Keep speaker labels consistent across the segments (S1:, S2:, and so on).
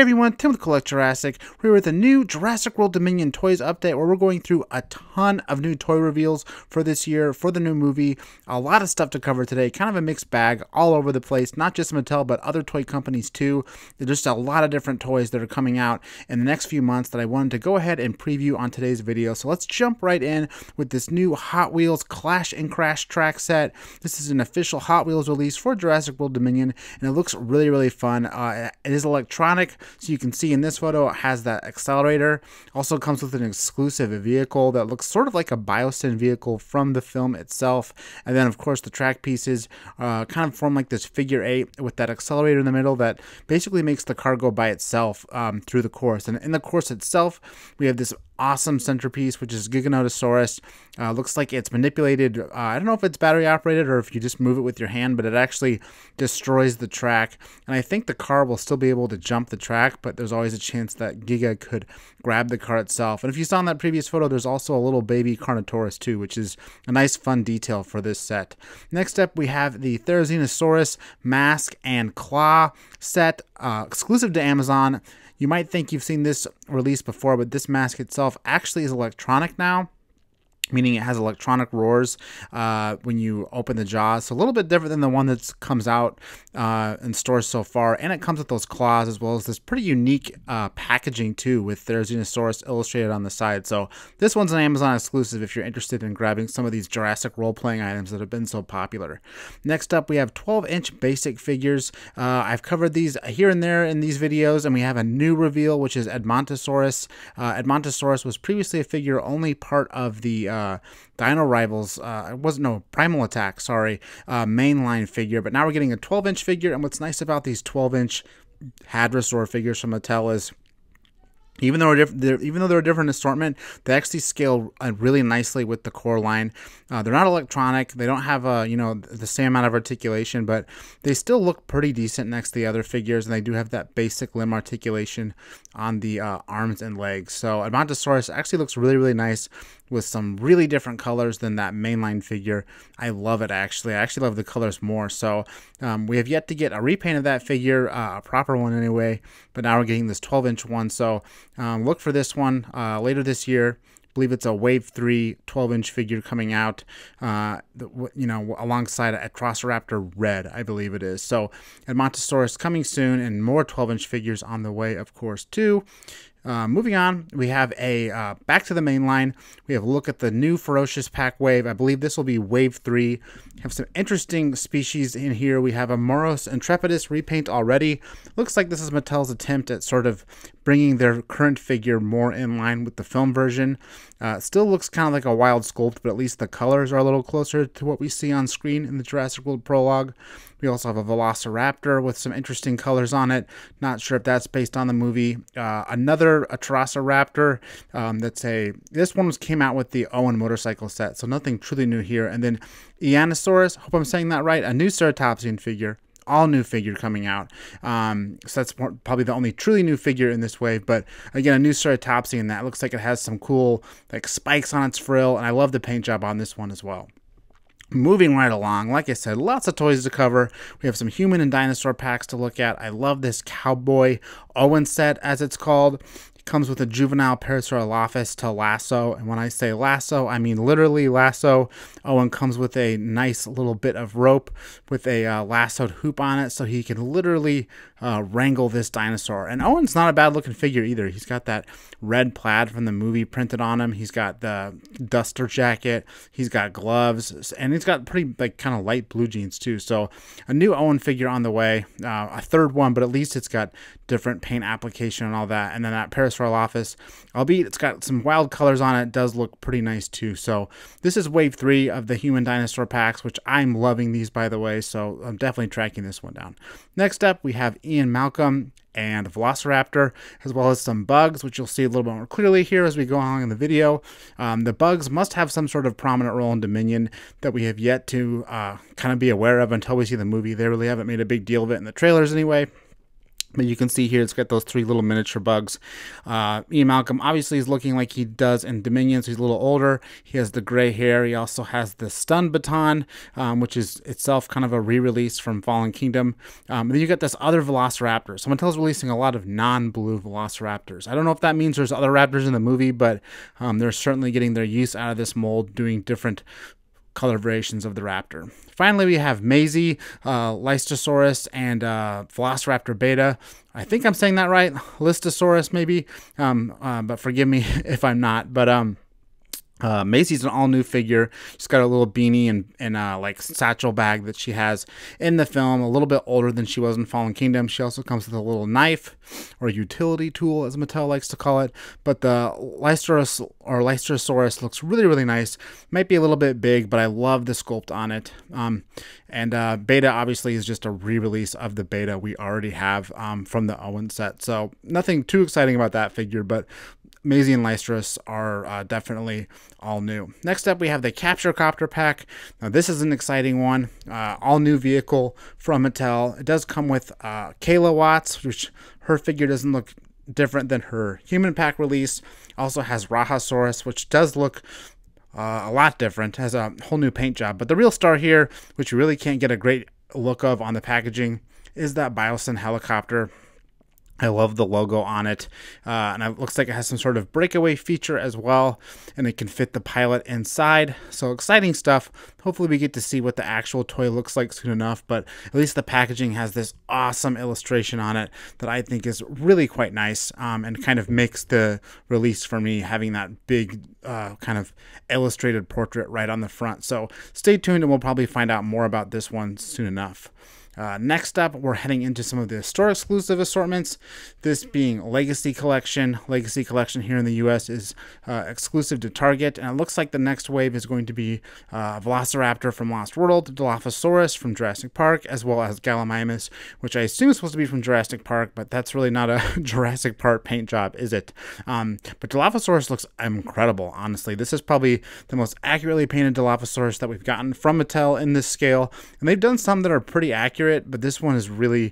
S1: everyone, Tim with Collect Jurassic. We're here with a new Jurassic World Dominion Toys update where we're going through a ton of new toy reveals for this year, for the new movie. A lot of stuff to cover today, kind of a mixed bag all over the place, not just Mattel, but other toy companies too. There's just a lot of different toys that are coming out in the next few months that I wanted to go ahead and preview on today's video. So let's jump right in with this new Hot Wheels Clash and Crash track set. This is an official Hot Wheels release for Jurassic World Dominion, and it looks really, really fun. It is electronic, so you can see in this photo it has that accelerator. Also comes with an exclusive vehicle that looks sort of like a Biosyn vehicle from the film itself. And then of course the track pieces kind of form like this figure 8 with that accelerator in the middle that basically makes the car go by itself through the course. And in the course itself, we have this awesome centerpiece, which is Giganotosaurus. Looks like it's manipulated. I don't know if it's battery operated or if you just move it with your hand, but it actually destroys the track. And I think the car will still be able to jump the track, but there's always a chance that Giga could grab the car itself. And if you saw in that previous photo, there's also a little baby Carnotaurus too, which is a nice fun detail for this set. Next up, we have the Therizinosaurus mask and claw set, exclusive to Amazon. You might think you've seen this release before, but this mask itself actually is electronic now, meaning it has electronic roars when you open the jaws. So a little bit different than the one that comes out in stores so far. And it comes with those claws as well as this pretty unique packaging too with Therizinosaurus illustrated on the side. So this one's an Amazon exclusive if you're interested in grabbing some of these Jurassic role-playing items that have been so popular. Next up, we have 12-inch basic figures. I've covered these here and there in these videos, and we have a new reveal, which is Edmontosaurus. Edmontosaurus was previously a figure only part of the Dino Rivals, Primal Attack, mainline figure, but now we're getting a 12-inch figure. And what's nice about these 12-inch Hadrosaur figures from Mattel is even though they're a different assortment, they actually scale really nicely with the core line. They're not electronic. They don't have the same amount of articulation, but they still look pretty decent next to the other figures, and they do have that basic limb articulation on the arms and legs. So Edmontosaurus actually looks really, really nice with some really different colors than that mainline figure. I love it, actually. I actually love the colors more. So we have yet to get a repaint of that figure, a proper one anyway, but now we're getting this 12-inch one. So look for this one later this year. I believe it's a Wave 3 12-inch figure coming out, alongside a Crossraptor Red, I believe it is. So Edmontosaurus coming soon, and more 12-inch figures on the way, of course, too. Moving on, we have a back to the main line. We have a look at the new Ferocious Pack Wave. I believe this will be Wave 3. Have some interesting species in here. We have a Moros Intrepidus repaint already. Looks like this is Mattel's attempt at sort of bringing their current figure more in line with the film version. Still looks kind of like a wild sculpt, but at least the colors are a little closer to what we see on screen in the Jurassic World prologue. We also have a Velociraptor with some interesting colors on it. Not sure if that's based on the movie. Another Atrociraptor. This one came out with the Owen motorcycle set, so nothing truly new here. And then Ionosaurus, hope I'm saying that right, a new Ceratopsian figure. All new figure coming out. So that's probably the only truly new figure in this wave. But again, a new Ceratopsian that looks like it has some cool spikes on its frill, and I love the paint job on this one as well. Moving right along, like I said, lots of toys to cover. We have some human and dinosaur packs to look at. I love this Cowboy Owen set, as it's called. It comes with a juvenile Parasaurolophus to lasso, and when I say lasso, I mean literally lasso. Owen comes with a nice little bit of rope with a lassoed hoop on it, so he can literally wrangle this dinosaur. And Owen's not a bad looking figure either. He's got that red plaid from the movie printed on him. He's got the duster jacket. He's got gloves, and he's got pretty kind of light blue jeans too. So a new Owen figure on the way, a third one, but at least it's got different paint application and all that. And then that Parasaurolophus, albeit it's got some wild colors on it, does look pretty nice too. So this is Wave 3 of the human dinosaur packs, which I'm loving these, by the way. So I'm definitely tracking this one down. Next up, we have Ian Malcolm and Velociraptor, as well as some bugs, which you'll see a little bit more clearly here as we go along in the video. The bugs must have some sort of prominent role in Dominion that we have yet to kind of be aware of until we see the movie. They really haven't made a big deal of it in the trailers anyway. But you can see here it's got those 3 little miniature bugs. Ian Malcolm obviously is looking like he does in Dominion, so he's a little older. He has the gray hair. He also has the stun baton, which is itself kind of a re-release from Fallen Kingdom. And then you got this other Velociraptor. So Mattel's releasing a lot of non-blue Velociraptors. I don't know if that means there's other raptors in the movie, but they're certainly getting their use out of this mold, doing different color variations of the raptor. Finally, we have Maisie, Lystosaurus, and Velociraptor Beta. I think I'm saying that right. Lystosaurus, maybe. But forgive me if I'm not. But Maisie's an all-new figure. She's got a little beanie and like satchel bag that she has in the film. A little bit older than she was in Fallen Kingdom. She also comes with a little knife, or utility tool, as Mattel likes to call it. But the Lystosaurus looks really, really nice. Might be a little bit big, but I love the sculpt on it. And Beta obviously is just a re-release of the Beta we already have from the Owen set. So nothing too exciting about that figure, but Maisie and Lystros are definitely all new. Next up, we have the Capture Copter pack. Now, this is an exciting one. All new vehicle from Mattel. It does come with Kayla Watts, which her figure doesn't look different than her human pack release. Also has Rahasaurus, which does look a lot different. Has a whole new paint job. But the real star here, which you really can't get a great look of on the packaging, is that Biosyn helicopter. I love the logo on it, and it looks like it has some sort of breakaway feature as well, and it can fit the pilot inside. So exciting stuff. Hopefully we get to see what the actual toy looks like soon enough, but at least the packaging has this awesome illustration on it that I think is really quite nice, and kind of makes the release for me, having that big kind of illustrated portrait right on the front. So stay tuned and we'll probably find out more about this one soon enough. Next up, we're heading into some of the store exclusive assortments, this being Legacy Collection. Legacy Collection here in the US is exclusive to Target, and it looks like the next wave is going to be Velociraptor from Lost World, Dilophosaurus from Jurassic Park, as well as Gallimimus, which I assume is supposed to be from Jurassic Park, but that's really not a Jurassic Park paint job, is it? But Dilophosaurus looks incredible, honestly. This is probably the most accurately painted Dilophosaurus that we've gotten from Mattel in this scale, and they've done some that are pretty accurate, but this one is really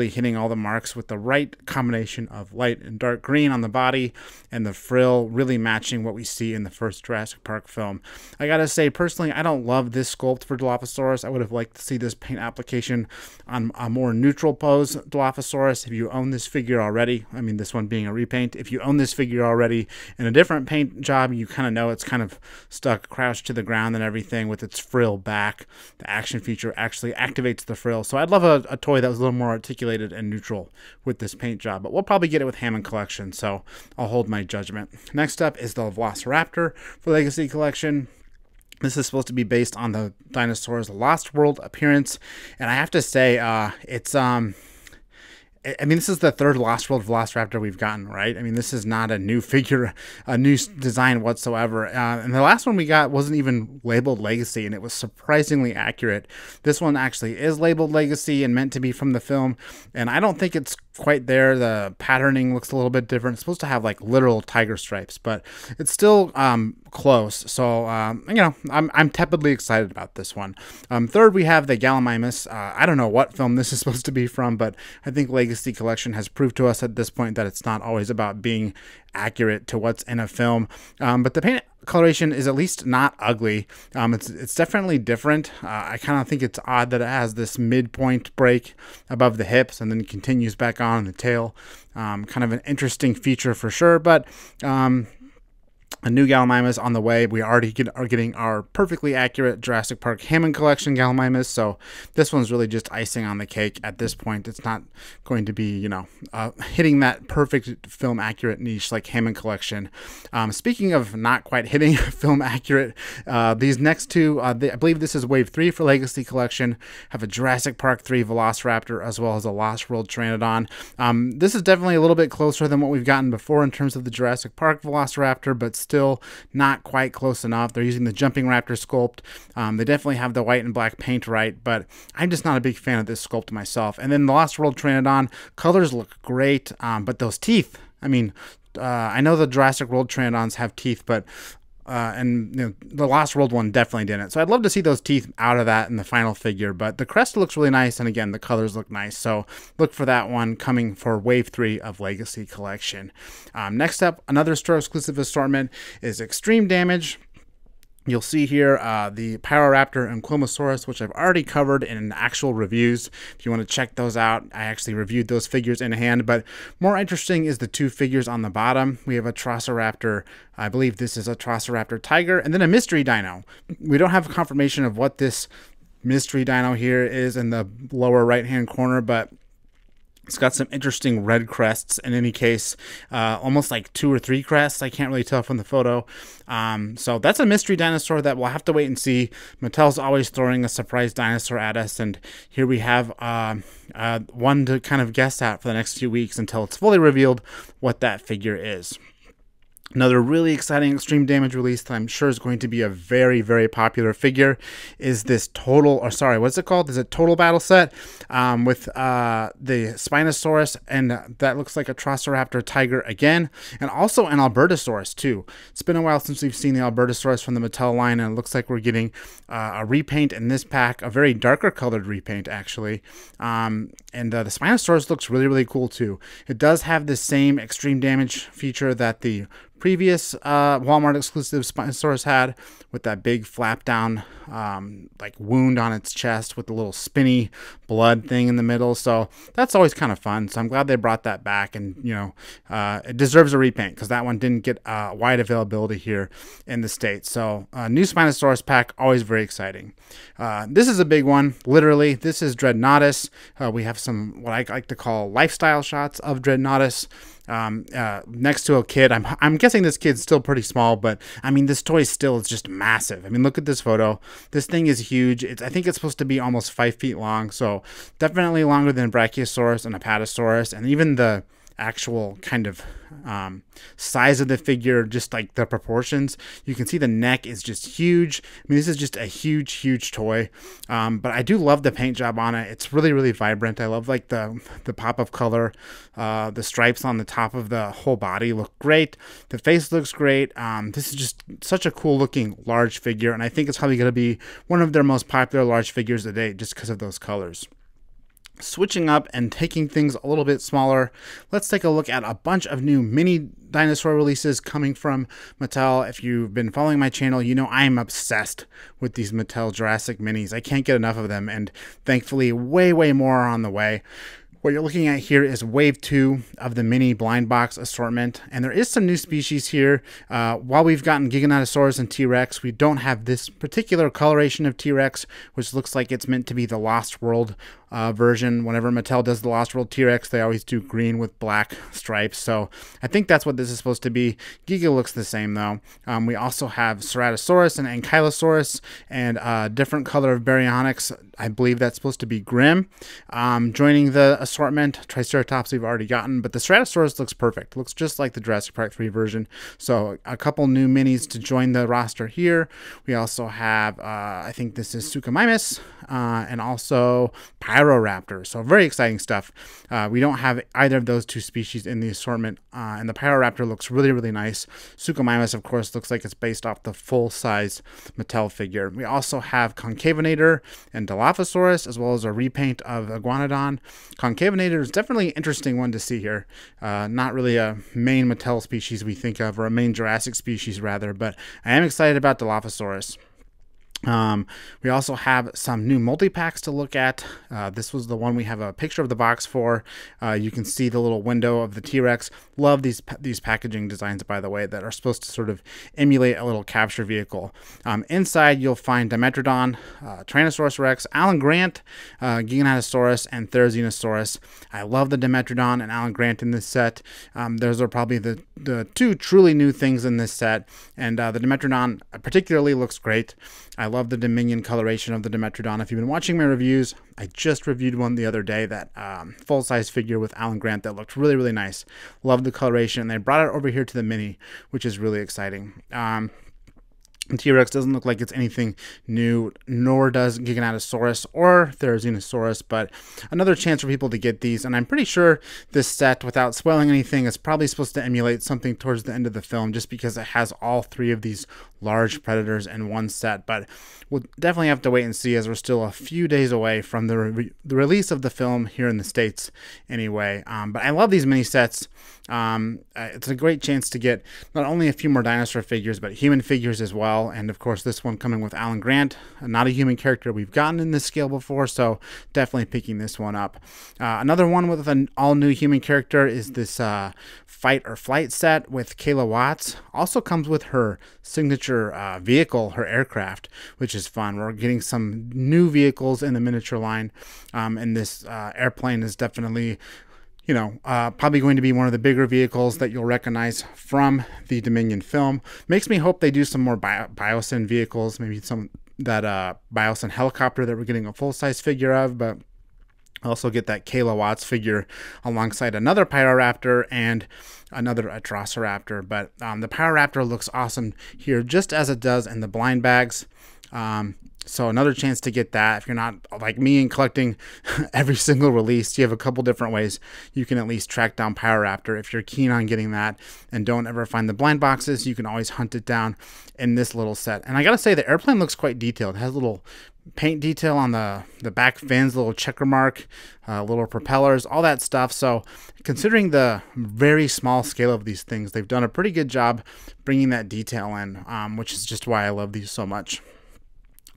S1: hitting all the marks with the right combination of light and dark green on the body, and the frill really matching what we see in the first Jurassic Park film. I gotta say, personally, I don't love this sculpt for Dilophosaurus. I would have liked to see this paint application on a more neutral pose Dilophosaurus. If you own this figure already, I mean this one being a repaint, if you own this figure already in a different paint job, you kind of know it's kind of stuck crouched to the ground and everything with its frill back. The action feature actually activates the frill. So I'd love a toy that was a little more articulated and neutral with this paint job, but we'll probably get it with Hammond Collection, so I'll hold my judgment. Next up is the Velociraptor for Legacy Collection. This is supposed to be based on the dinosaur's Lost World appearance, and I have to say, I mean, this is the third Lost World Velociraptor we've gotten, right? I mean, this is not a new figure, a new design whatsoever. And the last one we got wasn't even labeled Legacy, and it was surprisingly accurate. This one actually is labeled Legacy and meant to be from the film, and I don't think it's quite there. The patterning looks a little bit different. It's supposed to have like literal tiger stripes, but it's still close. So you know, I'm tepidly excited about this one. Third, we have the Gallimimus. I don't know what film this is supposed to be from, but I think Legacy Collection has proved to us at this point that it's not always about being accurate to what's in a film. But the paint coloration is at least not ugly. It's definitely different. I kind of think it's odd that it has this midpoint break above the hips and then continues back on the tail. Kind of an interesting feature for sure, but a new Gallimimus on the way. We already are getting our perfectly accurate Jurassic Park Hammond Collection Gallimimus, so this one's really just icing on the cake at this point. It's not going to be, you know, hitting that perfect film accurate niche like Hammond Collection. Speaking of not quite hitting film accurate, these next two, I believe this is Wave 3 for Legacy Collection, have a Jurassic Park 3 Velociraptor as well as a Lost World Pteranodon. This is definitely a little bit closer than what we've gotten before in terms of the Jurassic Park Velociraptor, but still not quite close enough. They're using the Jumping Raptor sculpt. They definitely have the white and black paint right, but I'm just not a big fan of this sculpt myself. And then the Lost World Pteranodon, colors look great, but those teeth, I mean, I know the Jurassic World Pteranodons have teeth, but and the Lost World one definitely didn't. So I'd love to see those teeth out of that in the final figure. But the crest looks really nice, and again, the colors look nice. So look for that one coming for Wave 3 of Legacy Collection. Next up, another store exclusive assortment is Extreme Damage. You'll see here the Pyroraptor and Quilmosaurus, which I've already covered in actual reviews. If you want to check those out, I actually reviewed those figures in hand. But more interesting is the two figures on the bottom. We have a Trosiraptor. I believe this is a Trosiraptor Tiger, and then a Mystery Dino. We don't have confirmation of what this Mystery Dino here is in the lower right-hand corner, but it's got some interesting red crests in any case, almost like 2 or 3 crests. I can't really tell from the photo. So that's a mystery dinosaur that we'll have to wait and see. Mattel's always throwing a surprise dinosaur at us, and here we have one to kind of guess at for the next few weeks until it's fully revealed what that figure is. Another really exciting Extreme Damage release that I'm sure is going to be a very, very popular figure is this what's it called? Is it Total Battle set with the Spinosaurus, and that looks like a Trosiraptor Tiger again, and also an Albertosaurus too. It's been a while since we've seen the Albertosaurus from the Mattel line, and it looks like we're getting a repaint in this pack, a very darker colored repaint actually. And the Spinosaurus looks really, really cool too. It does have the same Extreme Damage feature that the previous Walmart exclusive Spinosaurus had, with that big flap down like wound on its chest with the little spinny blood thing in the middle. So that's always kind of fun. So I'm glad they brought that back, and it deserves a repaint because that one didn't get wide availability here in the States. So new Spinosaurus pack, always very exciting. This is a big one. Literally, this is Dreadnoughtus. We have some what I like to call lifestyle shots of Dreadnoughtus. Next to a kid. I'm guessing this kid's still pretty small, but I mean, this toy still is just massive. I mean, look at this photo. This thing is huge. I think it's supposed to be almost 5 feet long, so definitely longer than Brachiosaurus and Apatosaurus, and even the actual kind of size of the figure, just like the proportions. You can see the neck is just huge. I mean, this is just a huge toy. But I do love the paint job on it. It's really, really vibrant. I love like the pop of color. The stripes on the top of the whole body look great. The face looks great. This is just such a cool looking large figure, and I think it's probably going to be one of their most popular large figures to date just because of those colors. Switching up and taking things a little bit smaller, let's take a look at a bunch of new mini dinosaur releases coming from Mattel. If you've been following my channel, you know I'm obsessed with these Mattel Jurassic minis. I can't get enough of them, and thankfully way more are on the way. What you're looking at here is Wave 2 of the mini blind box assortment, and there is some new species here. While we've gotten Giganotosaurus and T-Rex, we don't have this particular coloration of T-Rex, which looks like it's meant to be the Lost World version. Whenever Mattel does the Lost World T-Rex, they always do green with black stripes, so I think that's what this is supposed to be. Giga looks the same though. We also have Ceratosaurus and Ankylosaurus, and a different color of Baryonyx. I believe that's supposed to be Grim. Joining the assortment, Triceratops we've already gotten, but the Ceratosaurus looks perfect. Looks just like the Jurassic Park 3 version. So a couple new minis to join the roster here. We also have, I think this is Suchomimus, and also Pyroraptor. So very exciting stuff. We don't have either of those two species in the assortment, and the Pyroraptor looks really nice. Suchomimus, of course, looks like it's based off the full-size Mattel figure. We also have Concavenator and Dilophosaurus, as well as a repaint of Iguanodon. Concavenator is definitely an interesting one to see here. Not really a main Mattel species we think of, or a main Jurassic species rather, but I am excited about Dilophosaurus. We also have some new multi-packs to look at. This was the one we have a picture of the box for. You can see the little window of the T-Rex. Love these packaging designs, by the way, that are supposed to sort of emulate a little capture vehicle. Inside, you'll find Dimetrodon, Tyrannosaurus Rex, Alan Grant, Giganotosaurus, and Therizinosaurus. I love the Dimetrodon and Alan Grant in this set. Those are probably the two truly new things in this set, and the Dimetrodon particularly looks great. I love the Dominion coloration of the Dimetrodon. If you've been watching my reviews, I just reviewed one the other day, that full-size figure with Alan Grant that looked really nice. Love the coloration, and they brought it over here to the mini, which is really exciting. T-Rex doesn't look like it's anything new, nor does Giganotosaurus or Therizinosaurus, but another chance for people to get these. And I'm pretty sure this set, without spoiling anything, is probably supposed to emulate something towards the end of the film, just because it has all three of these large predators in one set. But we'll definitely have to wait and see, as we're still a few days away from the release of the film here in the States anyway. But I love these mini sets. It's a great chance to get not only a few more dinosaur figures, but human figures as well. And of course, this one coming with Alan Grant, not a human character we've gotten in this scale before, so definitely picking this one up. Another one with an all-new human character is this Fight or Flight set with Kayla Watts. Also comes with her signature vehicle, her aircraft, which is fun. We're getting some new vehicles in the miniature line, and this airplane is definitely, probably going to be one of the bigger vehicles that you'll recognize from the Dominion film. Makes me hope they do some more Biosyn vehicles, maybe some that Biosyn helicopter that we're getting a full-size figure of, but also get that Kayla Watts figure alongside another Pyroraptor and another Atrociraptor. But the Pyroraptor looks awesome here, just as it does in the blind bags. So another chance to get that. If you're not like me and collecting every single release, you have a couple different ways you can at least track down Pyroraptor. If you're keen on getting that and don't ever find the blind boxes, you can always hunt it down in this little set. And I gotta say, the airplane looks quite detailed. It has a little paint detail on the back fins, little checker mark, little propellers, all that stuff. So considering the very small scale of these things, they've done a pretty good job bringing that detail in, which is just why I love these so much.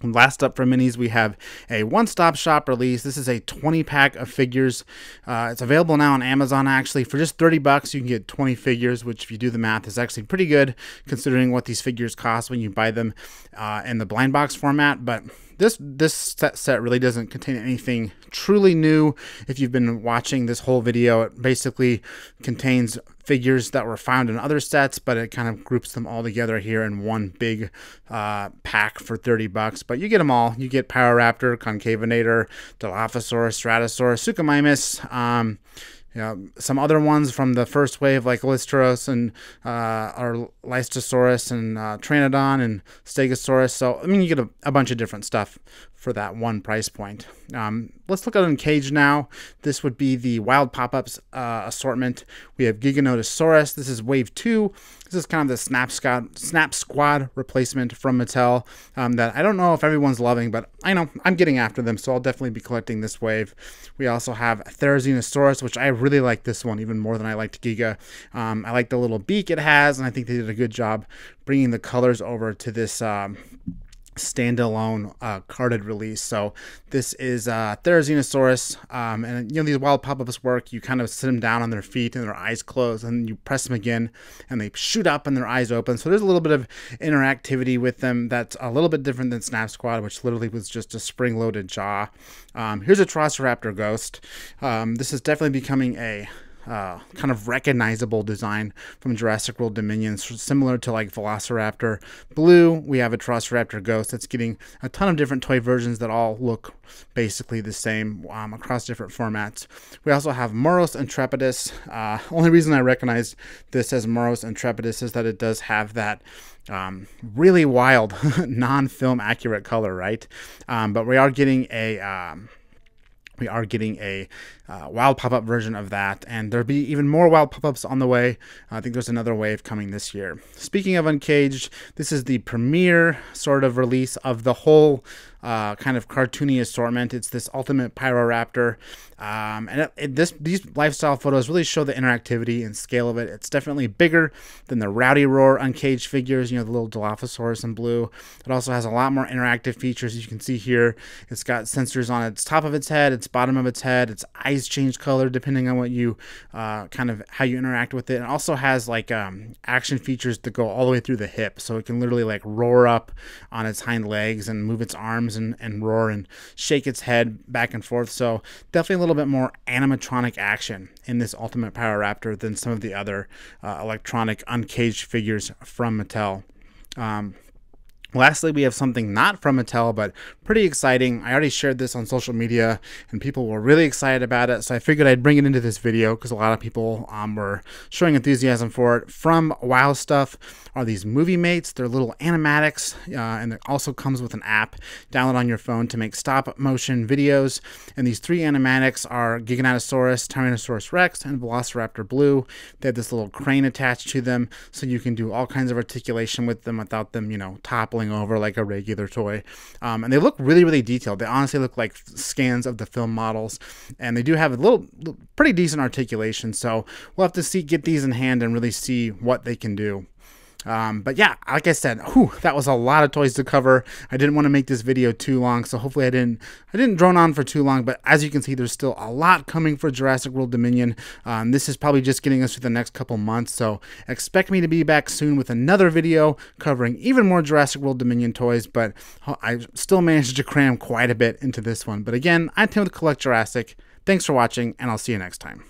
S1: And last up for minis, we have a one-stop shop release. This is a 20-pack of figures. It's available now on Amazon, actually. For just $30, you can get 20 figures, which, if you do the math, is actually pretty good considering what these figures cost when you buy them in the blind box format. But this set really doesn't contain anything truly new. If you've been watching this whole video, it basically contains figures that were found in other sets, but it kind of groups them all together here in one big pack for $30. But you get them all. You get Pyroraptor, Concavenator, Dilophosaurus, Stratosaurus, Suchomimus, some other ones from the first wave like Listeros and or Lystosaurus and Pteranodon and Stegosaurus. So, I mean, you get a bunch of different stuff for that one price point. Let's look at Uncaged now. This would be the Wild Pop-Ups assortment. We have Giganotosaurus. This is Wave 2. This is kind of the Snap Squad replacement from Mattel that I don't know if everyone's loving, but I know I'm getting after them, so I'll definitely be collecting this wave. We also have Therizinosaurus, which I really like this one even more than I liked Giga. I like the little beak it has, and I think they did a good job bringing the colors over to this standalone carded release. So this is Therizinosaurus, and these wild pop-ups work. You kind of sit them down on their feet and their eyes closed, and you press them again and they shoot up and their eyes open. So there's a little bit of interactivity with them that's a little bit different than Snap Squad, which literally was just a spring-loaded jaw. Here's a Atrociraptor Ghost. This is definitely becoming a kind of recognizable design from Jurassic World Dominion, similar to like Velociraptor Blue. We have a Atrociraptor Ghost that's getting a ton of different toy versions that all look basically the same across different formats. We also have Moros Intrepidus. Only reason I recognize this as Moros Intrepidus is that it does have that really wild non-film accurate color, right? But we are getting a wild pop-up version of that, and there'll be even more wild pop-ups on the way. I think there's another wave coming this year. Speaking of Uncaged, this is the premiere sort of release of the whole kind of cartoony assortment. It's this Ultimate Pyroraptor, and these lifestyle photos really show the interactivity and scale of it. It's definitely bigger than the Rowdy Roar Uncaged figures, the little Dilophosaurus in blue. It also has a lot more interactive features. You can see here, it's got sensors on its top of its head, its bottom of its head, its eyes change color depending on what you kind of how you interact with it. It also has like action features that go all the way through the hip, so it can literally like roar up on its hind legs and move its arms and roar and shake its head back and forth. So definitely a little bit more animatronic action in this Ultimate Pyroraptor than some of the other electronic Uncaged figures from Mattel. Lastly, we have something not from Mattel, but pretty exciting. I already shared this on social media, and people were really excited about it, so I figured I'd bring it into this video because a lot of people were showing enthusiasm for it. From Wow Stuff are these Movie Mates. They're little animatics, and it also comes with an app. Download on your phone to make stop-motion videos. And these three animatics are Giganotosaurus, Tyrannosaurus Rex, and Velociraptor Blue. They have this little crane attached to them, so you can do all kinds of articulation with them without them, toppling over like a regular toy. And they look really, really detailed. They honestly look like scans of the film models, and they do have a pretty decent articulation. So we'll have to get these in hand and really see what they can do. But yeah, like I said, that was a lot of toys to cover. I didn't want to make this video too long, so hopefully I didn't drone on for too long. But as you can see, there's still a lot coming for Jurassic World Dominion. This is probably just getting us through the next couple months, so expect me to be back soon with another video covering even more Jurassic World Dominion toys. But I still managed to cram quite a bit into this one. But again, I'm Tim with Collect Jurassic. Thanks for watching, and I'll see you next time.